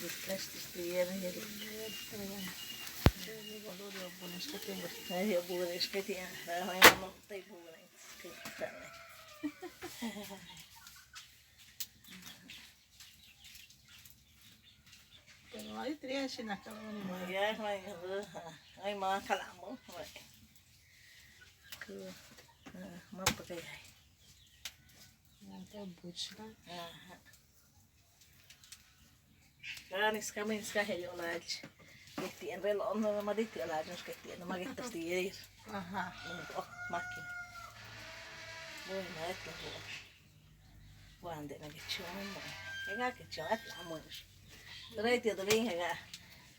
Gitleştirdiği yere gelip. Yo puhuin sketiä. Rahoja monta ei puhuin sketiä. Pero ahí tenía sin acá no Mà giá này ai mà khá lắm không vậy. Cứ mất cái này. Até buchla. Kaanis kamis kahjolaaj. Kehtien relo on ma ditti alaaj jos kehtien ma kehtasti ei. Ajá. Oh makki. Voi ma etla huo. Vaan te näkee chuoma. Eikä ke chuoma etla muus. Reiti to vinga ga.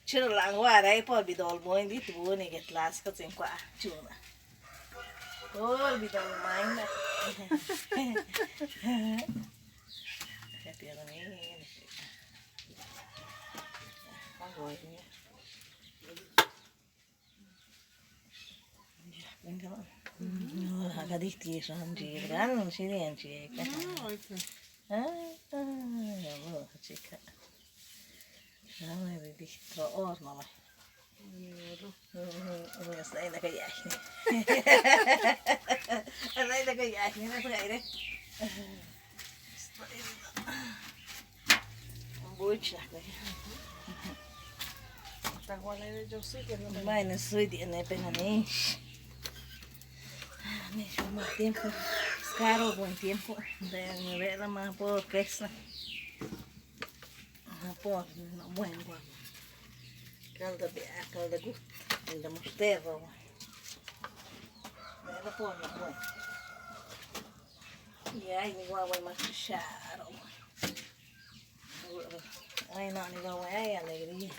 Chiro lang wa rai po bidol moin dit buoni get las ka tsin kwa chuoma. Oh bidol main na. Happy on me. Rồi nha. Bên các bạn. Cái đi thì sao chị gắn xí liền chị cái. Ya bu chica. Ya me di to orno mai. Ya sai da kai ai. Sai da kai ai, ne sai đấy. Bui chả đấy. Yo sí que no Mai ne soy tiene pena ni. Me llevo tiempo. Es caro buen tiempo. De ver más por queso. Por no bueno. Calda bea, calda gut. El de mosterro. Era por no bueno. Y ay, ni guagua más charo. Ay, no, ni guagua, ay, alegría.